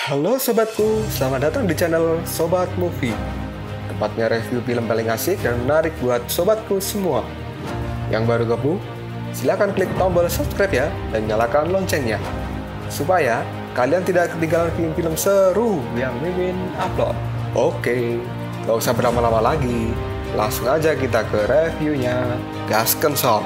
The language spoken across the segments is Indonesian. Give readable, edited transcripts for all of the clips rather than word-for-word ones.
Halo sobatku, selamat datang di channel Sobat Movie. Tempatnya review film paling asik dan menarik buat sobatku semua. Yang baru gabung, silahkan klik tombol subscribe ya dan nyalakan loncengnya. Supaya kalian tidak ketinggalan film-film seru yang Mimin upload. Oke, gak usah berlama-lama lagi. Langsung aja kita ke reviewnya. Gasken sob.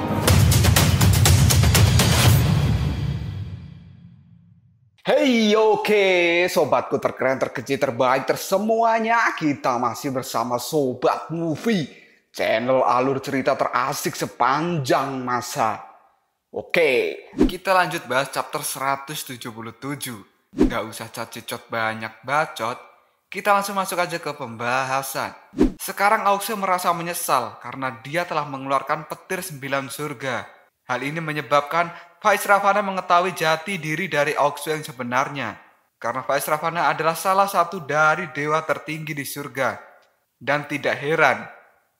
Hey, oke, sobatku terkeren, terkecil, terbaik, tersemuanya. Kita masih bersama Sobat Movie, channel alur cerita terasik sepanjang masa. Oke, kita lanjut bahas chapter 177. Nggak usah cacicot banyak bacot, kita langsung masuk aja ke pembahasan. Sekarang Auxe merasa menyesal karena dia telah mengeluarkan petir 9 surga. Hal ini menyebabkan Faiz Ravana mengetahui jati diri dari Auxe yang sebenarnya. Karena Faiz Ravana adalah salah satu dari dewa tertinggi di surga. Dan tidak heran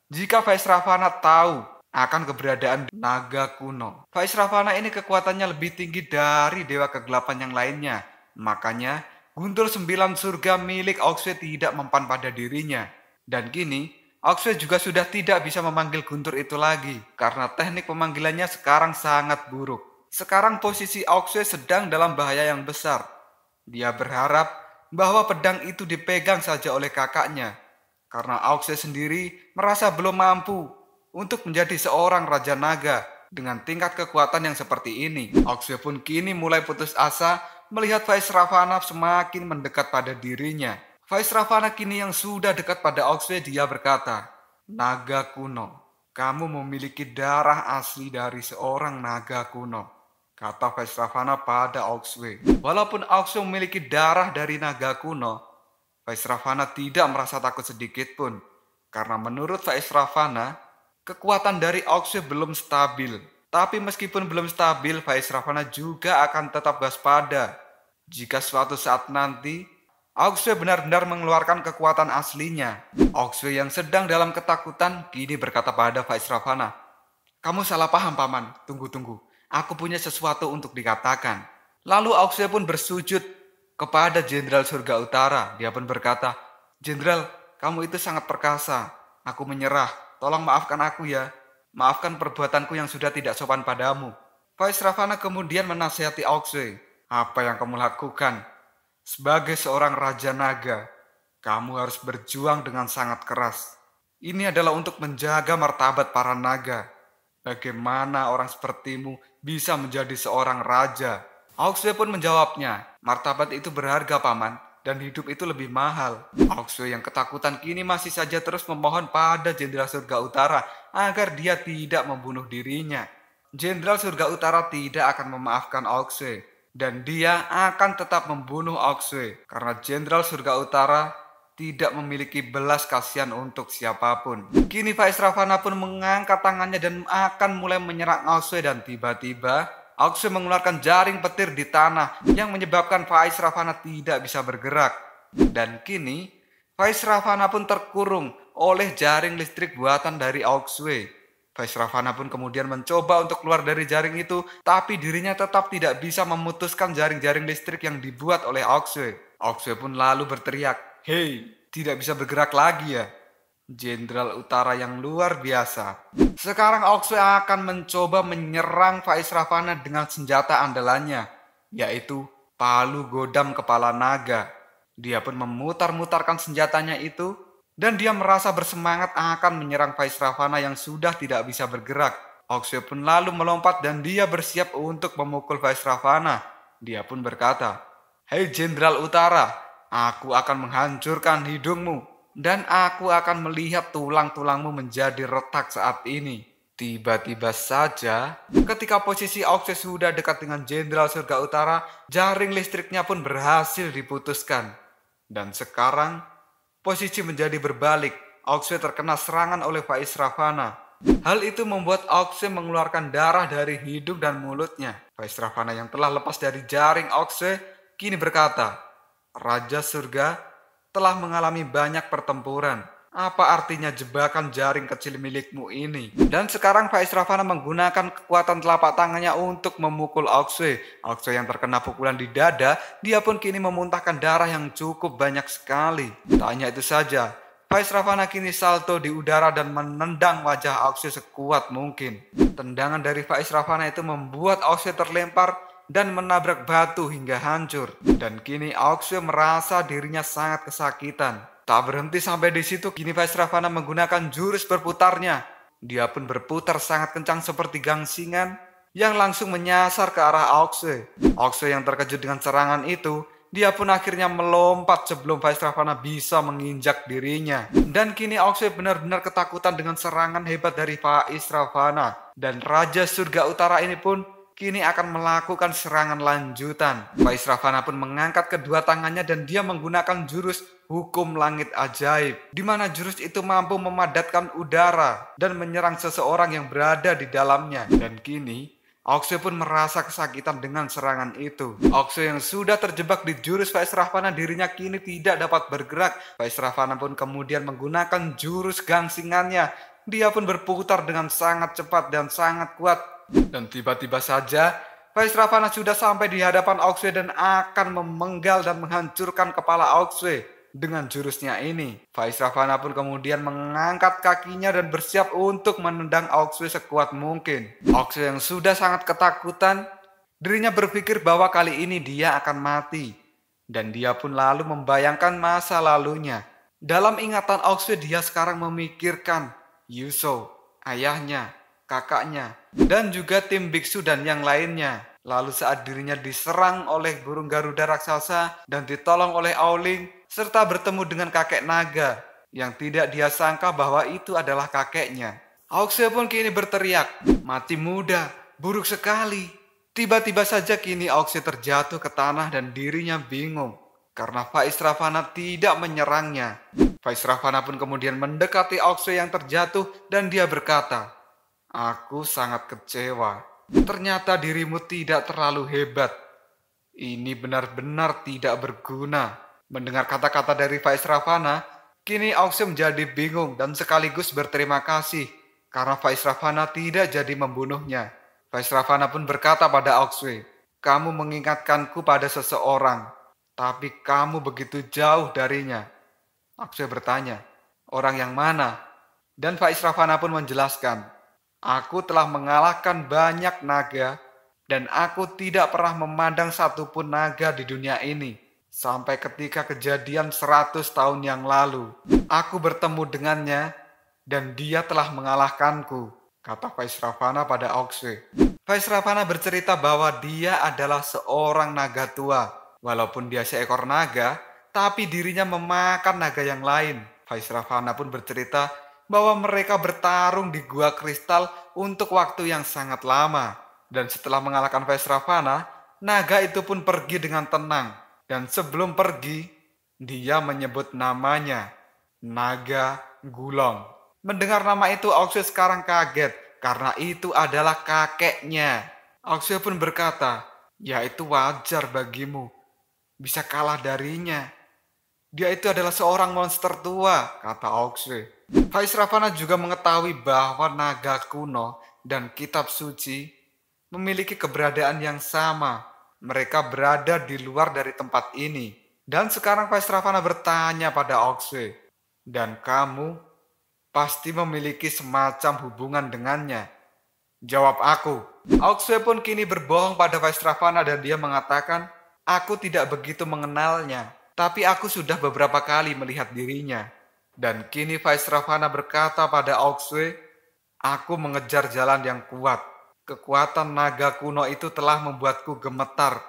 jika Faiz Ravana tahu akan keberadaan naga kuno. Faiz Ravana ini kekuatannya lebih tinggi dari dewa kegelapan yang lainnya. Makanya guntur 9 surga milik Auxe tidak mempan pada dirinya. Dan kini Auxe juga sudah tidak bisa memanggil guntur itu lagi karena teknik pemanggilannya sekarang sangat buruk. Sekarang posisi Auxe sedang dalam bahaya yang besar. Dia berharap bahwa pedang itu dipegang saja oleh kakaknya karena Auxe sendiri merasa belum mampu untuk menjadi seorang Raja Naga dengan tingkat kekuatan yang seperti ini. Auxe pun kini mulai putus asa melihat Faiz Ravana semakin mendekat pada dirinya. Faiz Ravana kini yang sudah dekat pada Auxe, dia berkata, "Naga kuno, kamu memiliki darah asli dari seorang naga kuno," kata Faiz Ravana pada Auxe. Walaupun Auxe memiliki darah dari naga kuno, Faiz Ravana tidak merasa takut sedikit pun. Karena menurut Faiz Ravana, kekuatan dari Auxe belum stabil. Tapi meskipun belum stabil, Faiz Ravana juga akan tetap waspada. Jika suatu saat nanti Auxe benar-benar mengeluarkan kekuatan aslinya. Auxe yang sedang dalam ketakutan kini berkata pada Faiz Ravana, "Kamu salah paham, Paman. Tunggu. Aku punya sesuatu untuk dikatakan." Lalu Auxe pun bersujud kepada Jenderal Surga Utara. Dia pun berkata, "Jenderal, kamu itu sangat perkasa. Aku menyerah. Tolong maafkan aku ya. Maafkan perbuatanku yang sudah tidak sopan padamu." Faiz Ravana kemudian menasihati Auxe, "Apa yang kamu lakukan? Sebagai seorang Raja Naga, kamu harus berjuang dengan sangat keras. Ini adalah untuk menjaga martabat para naga. Bagaimana orang sepertimu bisa menjadi seorang raja?" Auxe pun menjawabnya, "Martabat itu berharga, Paman, dan hidup itu lebih mahal." Auxe yang ketakutan kini masih saja terus memohon pada Jenderal Surga Utara agar dia tidak membunuh dirinya. Jenderal Surga Utara tidak akan memaafkan Auxe. Dan dia akan tetap membunuh Auxe karena Jenderal Surga Utara tidak memiliki belas kasihan untuk siapapun. Kini Faiz Ravana pun mengangkat tangannya dan akan mulai menyerang Auxe dan tiba-tiba Auxe mengeluarkan jaring petir di tanah yang menyebabkan Faiz Ravana tidak bisa bergerak. Dan kini Faiz Ravana pun terkurung oleh jaring listrik buatan dari Auxe. Faiz Ravana pun kemudian mencoba untuk keluar dari jaring itu, tapi dirinya tetap tidak bisa memutuskan jaring-jaring listrik yang dibuat oleh Auxe. Auxe pun lalu berteriak, "Hei, tidak bisa bergerak lagi ya?" Jenderal Utara yang luar biasa. Sekarang Auxe akan mencoba menyerang Faiz Ravana dengan senjata andalannya, yaitu palu godam kepala naga. Dia pun memutar-mutarkan senjatanya itu, dan dia merasa bersemangat akan menyerang Faiz Ravana yang sudah tidak bisa bergerak. Auxe pun lalu melompat dan dia bersiap untuk memukul Faiz Ravana. Dia pun berkata, "Hei Jenderal Utara, aku akan menghancurkan hidungmu dan aku akan melihat tulang-tulangmu menjadi retak saat ini." Tiba-tiba saja, ketika posisi Auxe sudah dekat dengan Jenderal Surga Utara, jaring listriknya pun berhasil diputuskan. Dan sekarang posisi menjadi berbalik. Auxe terkena serangan oleh Faiz Ravana. Hal itu membuat Auxe mengeluarkan darah dari hidung dan mulutnya. Faiz Ravana yang telah lepas dari jaring Auxe kini berkata, "Raja Surga telah mengalami banyak pertempuran. Apa artinya jebakan jaring kecil milikmu ini? Dan sekarang Faiz Ravana menggunakan kekuatan telapak tangannya untuk memukul Oxway. Oxway yang terkena pukulan di dada, dia pun kini memuntahkan darah yang cukup banyak sekali. Tak hanya itu saja, Faiz Ravana kini salto di udara dan menendang wajah Oxway sekuat mungkin. Tendangan dari Faiz Ravana itu membuat Oxway terlempar dan menabrak batu hingga hancur. Dan kini Oxway merasa dirinya sangat kesakitan. Tak berhenti sampai di situ, kini Faiz Ravana menggunakan jurus berputarnya. Dia pun berputar sangat kencang seperti gangsingan yang langsung menyasar ke arah Oxway. Oxway yang terkejut dengan serangan itu, dia pun akhirnya melompat sebelum Faiz Ravana bisa menginjak dirinya. Dan kini Oxway benar-benar ketakutan dengan serangan hebat dari Faiz Ravana. Dan Raja Surga Utara ini pun kini akan melakukan serangan lanjutan. Faiz Ravana pun mengangkat kedua tangannya dan dia menggunakan jurus hukum langit ajaib, di mana jurus itu mampu memadatkan udara dan menyerang seseorang yang berada di dalamnya. Dan kini Oxway pun merasa kesakitan dengan serangan itu. Oxway yang sudah terjebak di jurus Faiz Ravana, dirinya kini tidak dapat bergerak. Faiz Ravana pun kemudian menggunakan jurus gangsingannya. Dia pun berputar dengan sangat cepat dan sangat kuat. Dan tiba-tiba saja Faiz Ravana sudah sampai di hadapan Oxway dan akan memenggal dan menghancurkan kepala Oxway. Dengan jurusnya ini, Faiz Ravana pun kemudian mengangkat kakinya dan bersiap untuk menendang Oxway sekuat mungkin. Oxway yang sudah sangat ketakutan, dirinya berpikir bahwa kali ini dia akan mati. Dan dia pun lalu membayangkan masa lalunya. Dalam ingatan Oxway, dia sekarang memikirkan Yuso, ayahnya, kakaknya, dan juga tim biksu dan yang lainnya. Lalu saat dirinya diserang oleh burung Garuda raksasa dan ditolong oleh Aoling, serta bertemu dengan kakek naga yang tidak dia sangka bahwa itu adalah kakeknya. Oxway pun kini berteriak, "Mati muda, buruk sekali." Tiba-tiba saja kini Oxway terjatuh ke tanah dan dirinya bingung karena Faiz Ravana tidak menyerangnya. Faiz Ravana pun kemudian mendekati Oxway yang terjatuh dan dia berkata, "Aku sangat kecewa. Ternyata dirimu tidak terlalu hebat. Ini benar-benar tidak berguna." Mendengar kata-kata dari Faiz Ravana, kini Oxway menjadi bingung dan sekaligus berterima kasih karena Faiz Ravana tidak jadi membunuhnya. Faiz Ravana pun berkata pada Oxway, "Kamu mengingatkanku pada seseorang, tapi kamu begitu jauh darinya." Oxway bertanya, "Orang yang mana?" Dan Faiz Ravana pun menjelaskan, "Aku telah mengalahkan banyak naga dan aku tidak pernah memandang satupun naga di dunia ini. Sampai ketika kejadian 100 tahun yang lalu, aku bertemu dengannya dan dia telah mengalahkanku," kata Faiz Ravana pada Oxway. Faiz Ravana bercerita bahwa dia adalah seorang naga tua. Walaupun dia seekor naga, tapi dirinya memakan naga yang lain. Faiz Ravana pun bercerita bahwa mereka bertarung di gua kristal untuk waktu yang sangat lama. Dan setelah mengalahkan Faiz Ravana, naga itu pun pergi dengan tenang. Dan sebelum pergi, dia menyebut namanya, Naga Gulong. Mendengar nama itu, Oxway sekarang kaget karena itu adalah kakeknya. Oxway pun berkata, "Ya itu wajar bagimu, bisa kalah darinya. Dia itu adalah seorang monster tua," kata Oxway. Faiz Ravana juga mengetahui bahwa naga kuno dan kitab suci memiliki keberadaan yang sama. Mereka berada di luar dari tempat ini. Dan sekarang Faiz Ravana bertanya pada Oxway, "Dan kamu pasti memiliki semacam hubungan dengannya? Jawab aku." Oxway pun kini berbohong pada Faiz Ravana dan dia mengatakan, "Aku tidak begitu mengenalnya, tapi aku sudah beberapa kali melihat dirinya." Dan kini Faiz Ravana berkata pada Oxway, "Aku mengejar jalan yang kuat. Kekuatan naga kuno itu telah membuatku gemetar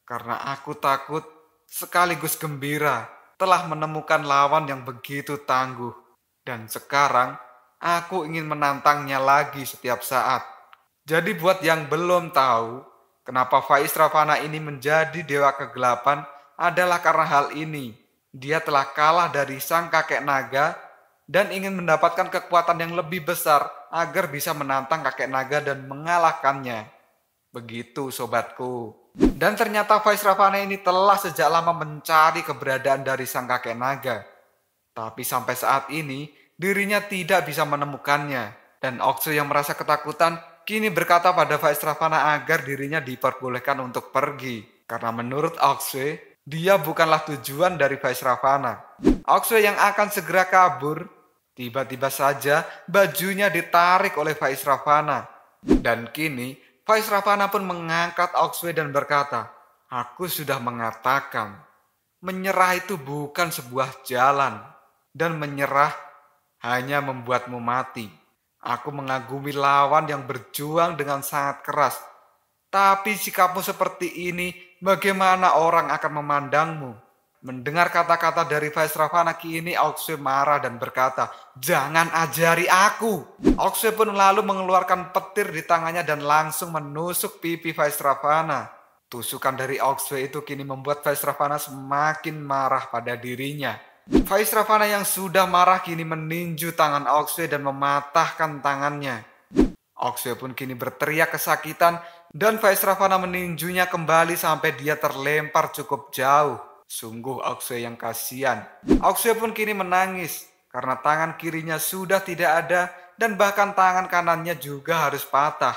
karena aku takut sekaligus gembira telah menemukan lawan yang begitu tangguh. Dan sekarang aku ingin menantangnya lagi setiap saat." Jadi buat yang belum tahu, kenapa Faiz Ravana ini menjadi dewa kegelapan adalah karena hal ini. Dia telah kalah dari sang kakek naga dan ingin mendapatkan kekuatan yang lebih besar agar bisa menantang kakek naga dan mengalahkannya. Begitu sobatku. Dan ternyata Faiz Ravana ini telah sejak lama mencari keberadaan dari sang kakek naga. Tapi sampai saat ini, dirinya tidak bisa menemukannya. Dan Oksue yang merasa ketakutan, kini berkata pada Vaisravana agar dirinya diperbolehkan untuk pergi. Karena menurut Oksue, dia bukanlah tujuan dari Vaisravana. Oksue yang akan segera kabur, tiba-tiba saja bajunya ditarik oleh Vaisravana. Dan kini, Vaisravana pun mengangkat Oksue dan berkata, "Aku sudah mengatakan, menyerah itu bukan sebuah jalan, dan menyerah hanya membuatmu mati. Aku mengagumi lawan yang berjuang dengan sangat keras. Tapi sikapmu seperti ini, bagaimana orang akan memandangmu?" Mendengar kata-kata dari Vaisravana, kini Oksue marah dan berkata, "Jangan ajari aku." Oksue pun lalu mengeluarkan petir di tangannya dan langsung menusuk pipi Vaisravana. Tusukan dari Oksue itu kini membuat Vaisravana semakin marah pada dirinya. Vaisravana yang sudah marah kini meninju tangan Oksue dan mematahkan tangannya. Oksue pun kini berteriak kesakitan dan Vaisravana meninjunya kembali sampai dia terlempar cukup jauh. Sungguh Oksue yang kasihan. Oksue pun kini menangis karena tangan kirinya sudah tidak ada dan bahkan tangan kanannya juga harus patah.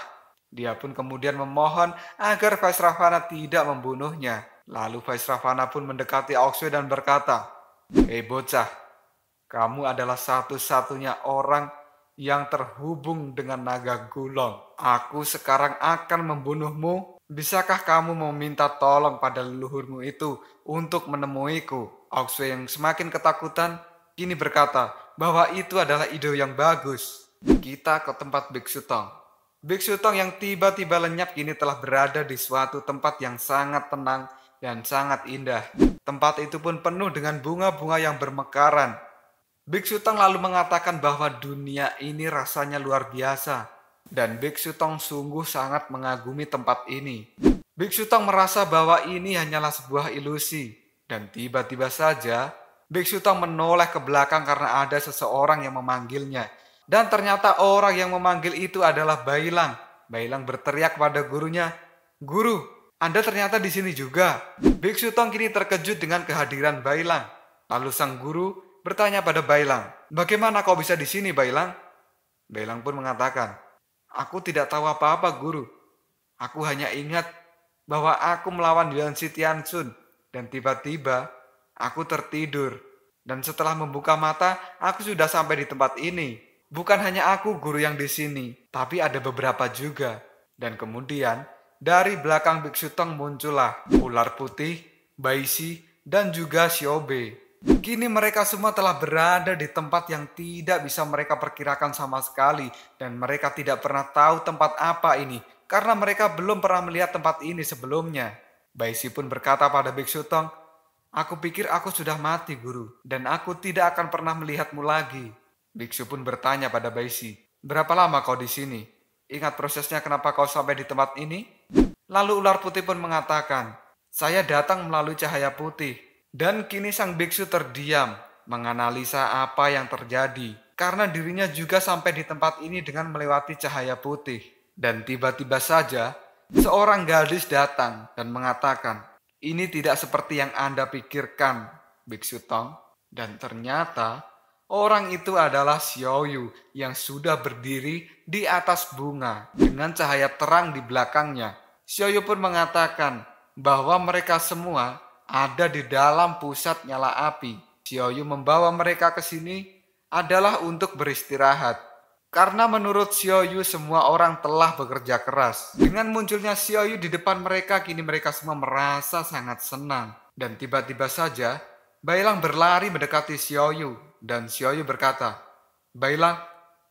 Dia pun kemudian memohon agar Vaisravana tidak membunuhnya. Lalu Vaisravana pun mendekati Oksue dan berkata, "Hei bocah, kamu adalah satu-satunya orang yang terhubung dengan naga gulong. Aku sekarang akan membunuhmu. Bisakah kamu meminta tolong pada leluhurmu itu untuk menemuiku?" Oksue yang semakin ketakutan kini berkata bahwa itu adalah ide yang bagus. Kita ke tempat Biksu Tong. Biksu Tong yang tiba-tiba lenyap kini telah berada di suatu tempat yang sangat tenang dan sangat indah. Tempat itu pun penuh dengan bunga-bunga yang bermekaran. Biksu Tong lalu mengatakan bahwa dunia ini rasanya luar biasa. Dan Biksu Tong sungguh sangat mengagumi tempat ini. Biksu Tong merasa bahwa ini hanyalah sebuah ilusi. Dan tiba-tiba saja Biksu Tong menoleh ke belakang karena ada seseorang yang memanggilnya. Dan ternyata orang yang memanggil itu adalah Bailang. Bailang berteriak pada gurunya, "Guru, Anda ternyata di sini juga." Biksu Tong kini terkejut dengan kehadiran Bailang. Lalu sang guru bertanya pada Bailang, "Bagaimana kau bisa di sini, Bailang?" Bailang pun mengatakan, "Aku tidak tahu apa-apa, guru. Aku hanya ingat bahwa aku melawan Yuan Shi Tianxun dan tiba-tiba aku tertidur. Dan setelah membuka mata, aku sudah sampai di tempat ini. Bukan hanya aku guru yang di sini, tapi ada beberapa juga." Dan kemudian dari belakang Biksu Tong muncullah ular putih, Baisi, dan juga Xiaobe. Kini mereka semua telah berada di tempat yang tidak bisa mereka perkirakan sama sekali. Dan mereka tidak pernah tahu tempat apa ini, karena mereka belum pernah melihat tempat ini sebelumnya. Baisi pun berkata pada Biksu Tong, "Aku pikir aku sudah mati, guru, dan aku tidak akan pernah melihatmu lagi." Biksu pun bertanya pada Baisi, "Berapa lama kau di sini? Ingat prosesnya kenapa kau sampai di tempat ini?" Lalu ular putih pun mengatakan, "Saya datang melalui cahaya putih." Dan kini sang biksu terdiam, menganalisa apa yang terjadi. Karena dirinya juga sampai di tempat ini dengan melewati cahaya putih. Dan tiba-tiba saja, seorang gadis datang dan mengatakan, "Ini tidak seperti yang Anda pikirkan, Biksu Tong." Dan ternyata, orang itu adalah Xiaoyu yang sudah berdiri di atas bunga dengan cahaya terang di belakangnya. Xiaoyu pun mengatakan bahwa mereka semua ada di dalam pusat nyala api. Xiaoyu membawa mereka ke sini adalah untuk beristirahat. Karena menurut Xiaoyu semua orang telah bekerja keras. Dengan munculnya Xiaoyu di depan mereka, kini mereka semua merasa sangat senang. Dan tiba-tiba saja, Bailang berlari mendekati Xiaoyu. Dan Xiaoyu berkata, "Bailang,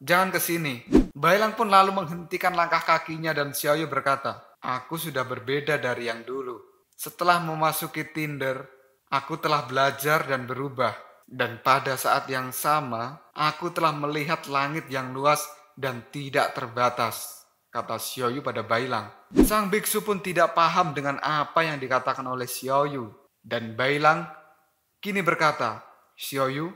jangan ke sini." Bailang pun lalu menghentikan langkah kakinya dan Xiaoyu berkata, "Aku sudah berbeda dari yang dulu. Setelah memasuki Tinder, aku telah belajar dan berubah. Dan pada saat yang sama, aku telah melihat langit yang luas dan tidak terbatas," kata Xiaoyu pada Bailang. Sang biksu pun tidak paham dengan apa yang dikatakan oleh Xiaoyu. Dan Bailang kini berkata, "Xiaoyu,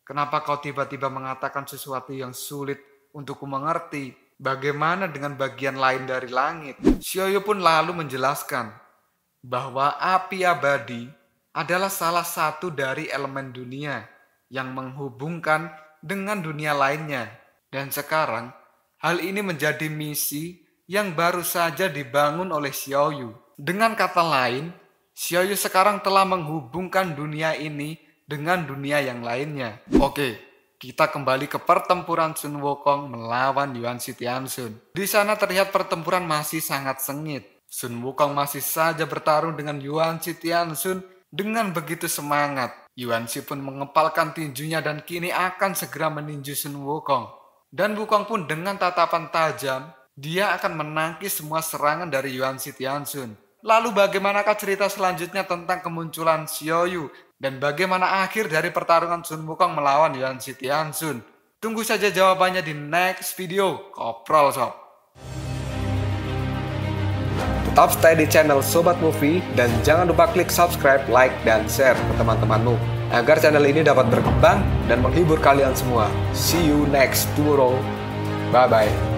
kenapa kau tiba-tiba mengatakan sesuatu yang sulit untukku mengerti? Bagaimana dengan bagian lain dari langit?" Xiaoyu pun lalu menjelaskan bahwa api abadi adalah salah satu dari elemen dunia yang menghubungkan dengan dunia lainnya. Dan sekarang, hal ini menjadi misi yang baru saja dibangun oleh Xiaoyu. Dengan kata lain, Xiaoyu sekarang telah menghubungkan dunia ini dengan dunia yang lainnya. Oke, kita kembali ke pertempuran Sun Wukong melawan Yuan Shitianshun. Di sana terlihat pertempuran masih sangat sengit. Sun Wukong masih saja bertarung dengan Yuan Shitianshun dengan begitu semangat. Yuan Shi pun mengepalkan tinjunya dan kini akan segera meninju Sun Wukong. Dan Wukong pun dengan tatapan tajam, dia akan menangkis semua serangan dari Yuan Shitianshun. Lalu bagaimanakah cerita selanjutnya tentang kemunculan Xiaoyu dan bagaimana akhir dari pertarungan Sun Wukong melawan Yuan Shitianshun? Tunggu saja jawabannya di next video. Koprol sob. Tetap stay di channel Sobat Movie dan jangan lupa klik subscribe, like, dan share ke teman-temanmu agar channel ini dapat berkembang dan menghibur kalian semua. See you next tomorrow. Bye-bye.